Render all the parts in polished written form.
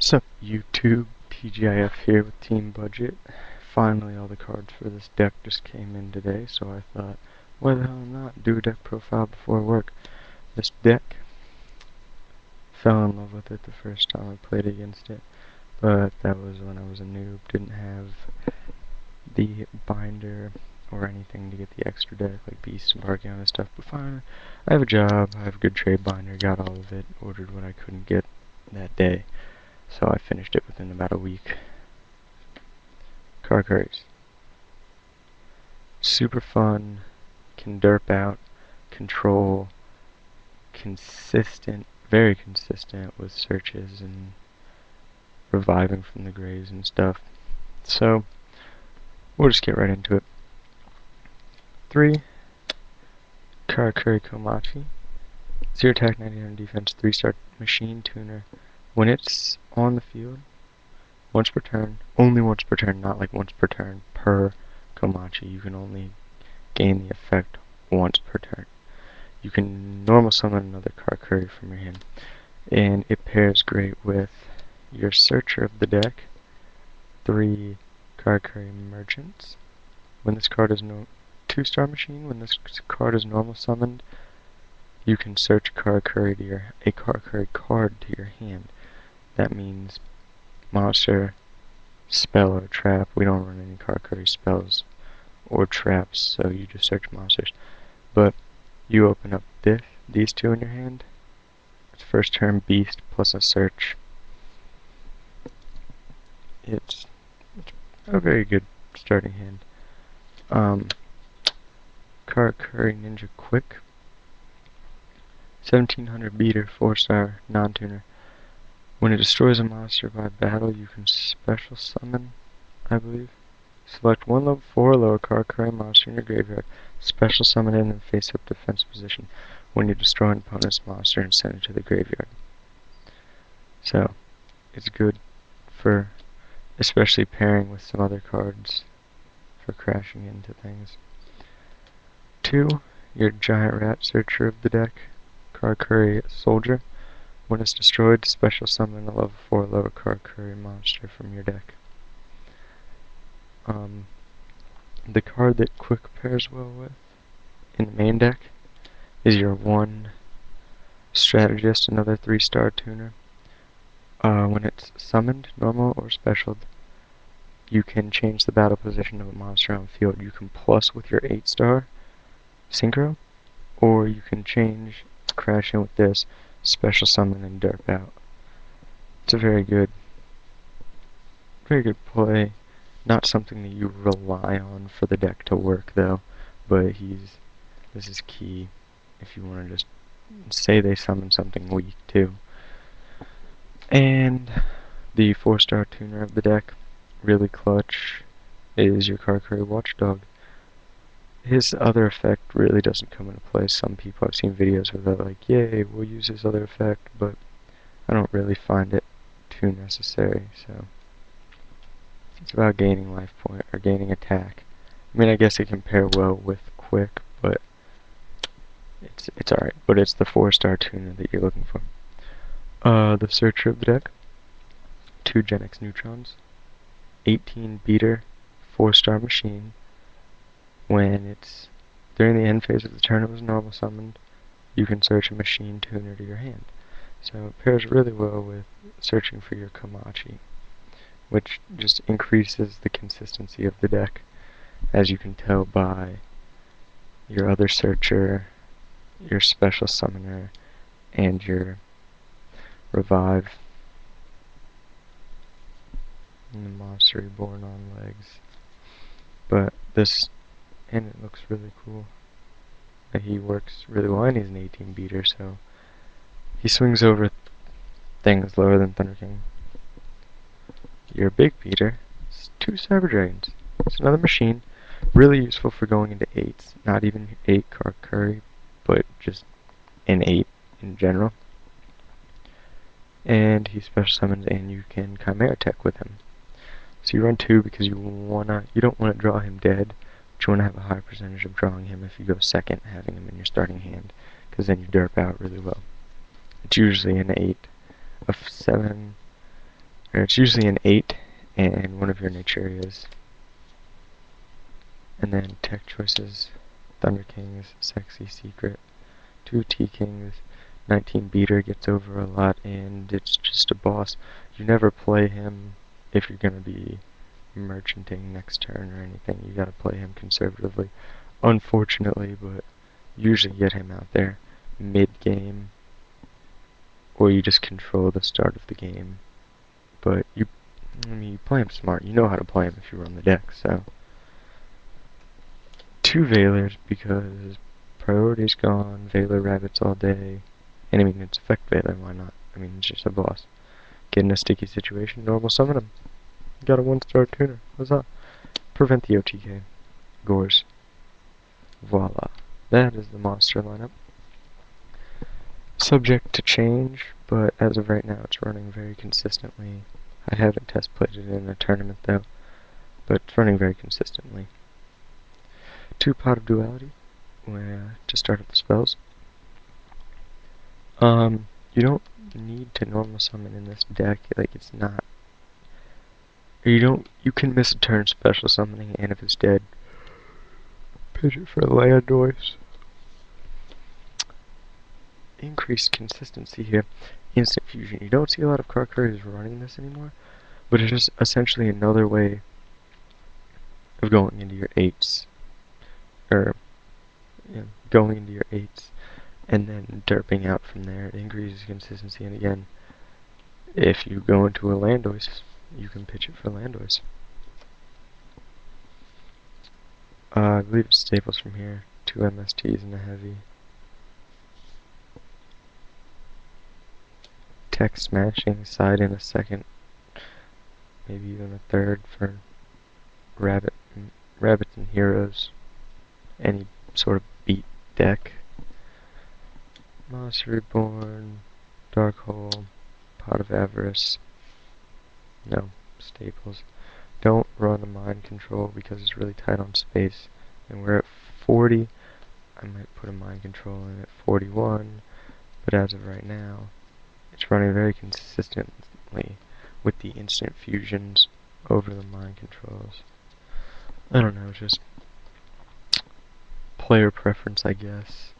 What's up, YouTube? TGIF here with Team Budget. Finally, all the cards for this deck just came in today, so I thought, why the hell not do a deck profile before work? This deck, fell in love with it the first time I played against it, but that was when I was a noob, didn't have the binder or anything to get the extra deck, like Beast and Bargain and stuff, but finally, I have a job, I have a good trade binder, got all of it, ordered what I couldn't get that day. So I finished it within about a week. Karakuris. Super fun, can derp out, control, consistent, very consistent with searches and reviving from the graves and stuff. So, we'll just get right into it. 3, Karakuri Komachi. 0 attack, 99 defense, 3-star machine tuner. When it's on the field, once per turn, only once per turn, not like once per turn per Komachi. You can only gain the effect once per turn. You can normal summon another Karakuri from your hand, and it pairs great with your searcher of the deck, 3 Karakuri merchants. When this card is 2-star machine, when this card is normal summoned, you can search a Karakuri card to your hand. That means monster, spell, or trap. We don't run any Karakuri spells or traps, so you just search monsters. But you open up these two in your hand. It's first turn Beast plus a search. It's a very good starting hand. Karakuri Ninja Quick. 1700 beater, 4-star, non-tuner. When it destroys a monster by battle, you can special summon, I believe. Select one level 4 or lower Karakuri monster in your graveyard, special summon it in a face-up defense position when you destroy an opponent's monster and send it to the graveyard. So, it's good for especially pairing with some other cards for crashing into things. 2, your giant rat searcher of the deck, Karakuri Soldier. When it's destroyed, special summon a level 4 lower Karakuri monster from your deck. The card that Quick pairs well with in the main deck is your 1 Strategist, another 3-star tuner. When it's summoned, normal or special, you can change the battle position of a monster on the field. You can plus with your 8-star synchro, or you can crash in with this, special summon and derp out. It's a very good play. Not something that you rely on for the deck to work though, but this is key if you want to just say they summon something weak too. And the 4-star tuner of the deck, really clutch, is your Karakuri Watchdog. His other effect really doesn't come into play. Some people, I've seen videos where they're like, yay, we'll use this other effect, but I don't really find it too necessary, so it's about gaining life point, or gaining attack. I mean, I guess it can pair well with Quick, but it's alright, but it's the 4-star tuner that you're looking for. The searcher of the deck, 2 Gen X Neutrons, 18 beater, 4-star machine. When it's during the end phase of the turn it was normal summoned, you can search a machine tuner to your hand. So it pairs really well with searching for your Komachi, which just increases the consistency of the deck, as you can tell by your other searcher, your special summoner, and your revive, and the monster reborn on legs. But and it looks really cool. He works really well, and he's an 18 beater, so he swings over things lower than Thunder King. Your big beater is 2 Cyber Dragons. It's another machine, really useful for going into 8s. Not even 8 Karakuri, but just an 8 in general. And he special summons, and you can Chimera Tech with him. So you run 2 because you don't want to draw him dead. But you want to have a high percentage of drawing him if you go second, having him in your starting hand, because then you derp out really well. It's usually an 8 of 7 And it's usually an 8 and one of your nature areas. And then tech choices, Thunder Kings, Sexy Secret, 2 T-Kings, 19 Beater gets over a lot, and it's just a boss. You never play him if you're going to be merchanting next turn or anything. You gotta play him conservatively. Unfortunately, but usually get him out there mid-game, or you just control the start of the game. But you play him smart. You know how to play him if you run the deck, so. 2 Veilers, because priority's gone, Veiler rabbits all day. And I mean, it's effect Veiler, why not? I mean, it's just a boss. Get in a sticky situation, normal summon him. You got a 1-star tuner. What's up? Prevent the OTK. Gores. Voila. That is the monster lineup. Subject to change, but as of right now it's running very consistently. I haven't test played it in a tournament though, but it's running very consistently. 2 Pot of Duality, to start up the spells. You don't need to normal summon in this deck, like it's not. You can miss a turn special summoning, and if it's dead, pitch it for land noise. Increased consistency here. Instant fusion. You don't see a lot of Karakuris running this anymore, but it's just essentially another way of going into your 8s. Or, going into your 8s and then derping out from there. It increases consistency, and again, if you go into a Landois, you can pitch it for Landois. I believe it's staples from here. 2 MSTs and a heavy. Tech smashing, side in a second, maybe even a third for rabbits and heroes. Any sort of beat deck. Monster Reborn, Dark Hole, Pot of Avarice. No, staples. Don't run a mind control because it's really tight on space. And we're at 40. I might put a mind control in at 41, but as of right now, it's running very consistently with the instant fusions over the mind controls. I don't know, just player preference, I guess.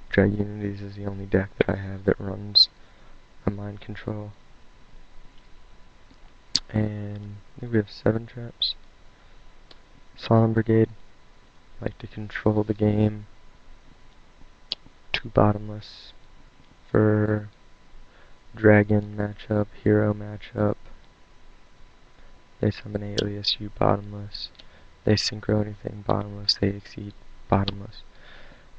Drag Unities is the only deck that I have that runs a mind control. And I think we have 7 traps. Solemn Brigade, like to control the game. 2 bottomless for dragon matchup, hero matchup. They summon alias, you bottomless. They synchro anything bottomless, they exceed bottomless.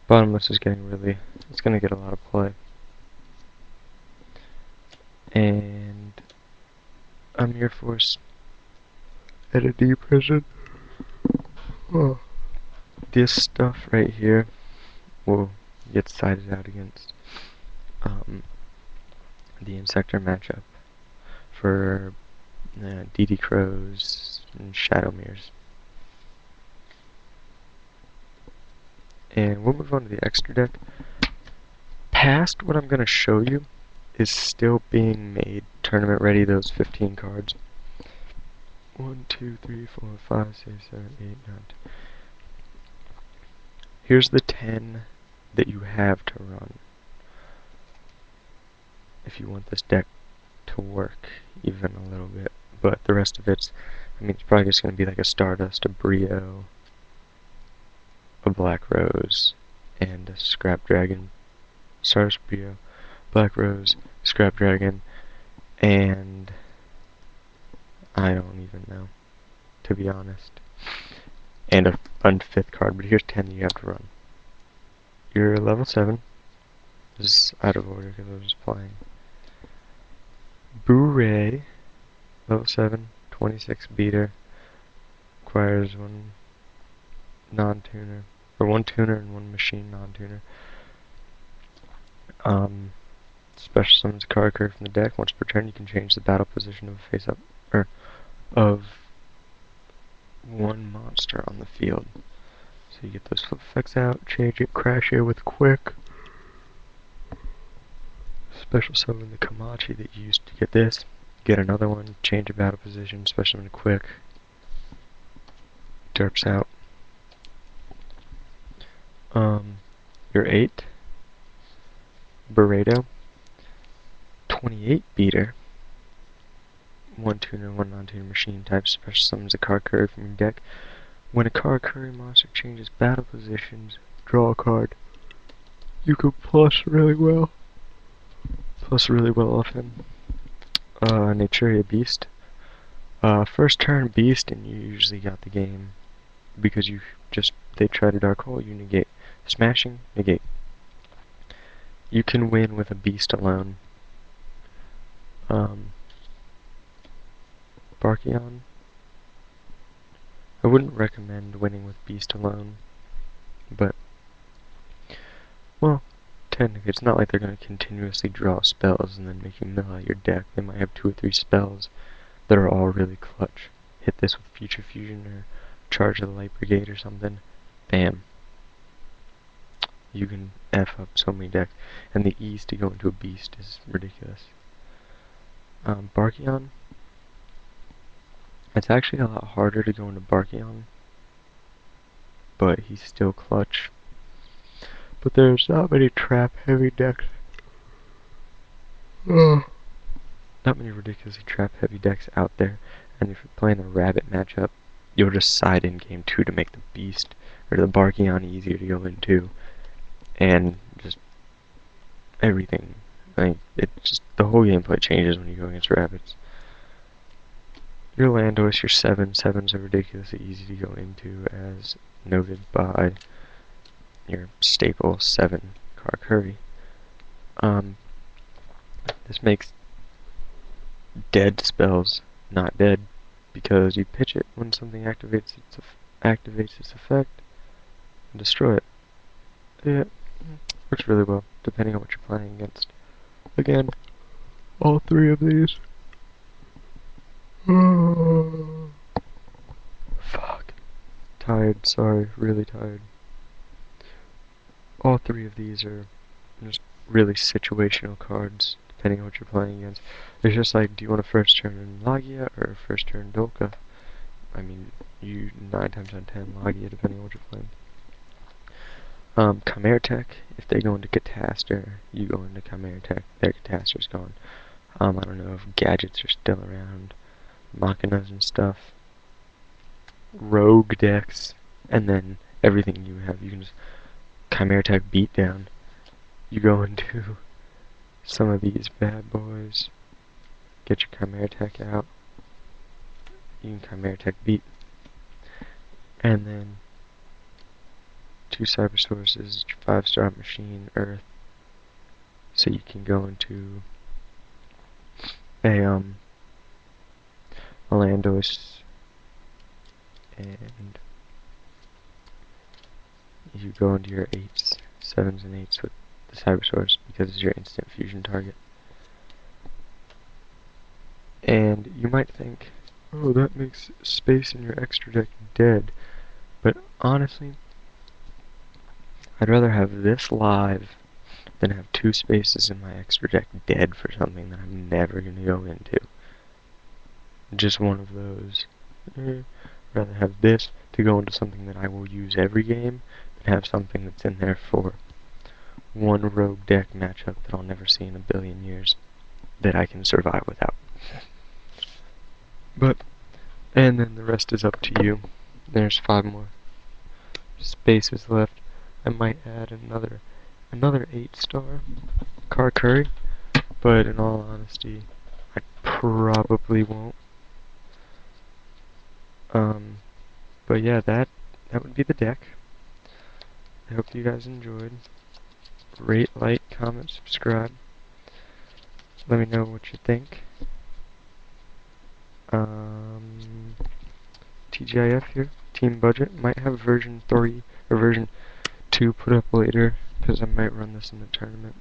Bottomless is it's gonna get a lot of play. And Amir Force at a D prison. Oh. This stuff right here will get sided out against the Insector matchup for DD Crows and Shadowmeres. And we'll move on to the extra deck. Past what I'm going to show you is still being made tournament ready, those 15 cards. 1, 2, 3, 4, 5, 6, 7, 8, 9, 10. Here's the 10 that you have to run if you want this deck to work even a little bit. But the rest of it's probably just going to be like a Stardust, a Brio, a Black Rose, and a Scrap Dragon. Stardust, Brio, Black Rose, Scrap Dragon, and I don't even know, to be honest. And a 5th card, but here's 10 that you have to run. You're level 7. This is out of order because I was just playing. Boo-Ray, level 7, 26 beater, requires 1 non-tuner, or 1 tuner and 1 machine non-tuner. Special summons a Karakuri from the deck. Once per turn, you can change the battle position of face-up, or of 1 monster on the field. So you get those flip effects out, change it, crash it with quick. Special summon the Kamachi that you used to get this. get another one, change your battle position, specimen quick, derps out. Your 8, Burrito, 28 beater, 1 tuner, 1 non-tuner machine type, special summons a karakuri from your deck. When a karakuri monster changes battle positions, draw a card. You can plus really well off him. Naturia Beast. First turn Beast, and you usually got the game because they try to dark hole, you negate. Smashing, negate. You can win with a Beast alone. Barkion. I wouldn't recommend winning with Beast alone, but, well, technically it's not like they're going to continuously draw spells and then make you mill out your deck. They might have 2 or 3 spells that are all really clutch. Hit this with Future Fusion or Charge of the Light Brigade or something. Bam. You can F up so many decks. And the ease to go into a Beast is ridiculous. Barkion. It's actually a lot harder to go into Barkion, but he's still clutch. But there's not many trap heavy decks. Not many ridiculously trap heavy decks out there. And if you're playing a rabbit matchup, you'll just side in game 2 to make the Beast or the Barkion easier to go into. And just everything. The whole gameplay changes when you go against rabbits. Your Landos, your 7s are ridiculously easy to go into, as noted by your staple 7 Karakuri. This makes dead spells not dead, because you pitch it when something activates its effect, and destroy it. Yeah, works really well, depending on what you're playing against. Again, all 3 of these. Fuck. Tired, sorry, really tired. All 3 of these are just really situational cards, depending on what you're playing against. It's just like, do you want a first turn Lagia or a first turn Dolka? I mean, you 9 times out of 10 Lagia, depending on what you're playing. Chimera Tech, if they go into Catastor, you go into Chimera Tech, their Catastor's gone. I don't know if gadgets are still around, Machinas and stuff. Rogue decks, and then everything you have, you can just Chimera Tech beat down. You go into some of these bad boys, get your Chimera Tech out, you can Chimera Tech beat, and then 2 Cyber Sources, 5-star machine, Earth, so you can go into a Landos, and you go into your 8s, 7s, and 8s with the Cyber Source because it's your instant fusion target. And you might think, oh, that makes space in your extra deck dead, but honestly, I'd rather have this live than have 2 spaces in my extra deck dead for something that I'm never going to go into. Just one of those. Rather have this to go into something that I will use every game than have something that's in there for one rogue deck matchup that I'll never see in a billion years that I can survive without. And then the rest is up to you. There's 5 more spaces left. I might add another 8-star Karakuri, but in all honesty, I probably won't. But yeah, that would be the deck. I hope you guys enjoyed. Rate, like, comment, subscribe. Let me know what you think. TGIF here, team budget. Might have version 3 or version 2 put up later, because I might run this in the tournament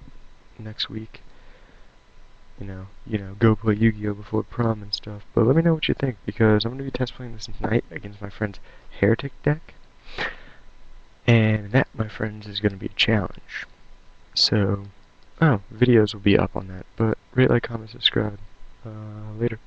next week. You know, go play Yu-Gi-Oh before prom and stuff. But let me know what you think, because I'm going to be test playing this tonight against my friend's Heretic deck. And that, my friends, is going to be a challenge. So, videos will be up on that. But rate, like, comment, subscribe. Later.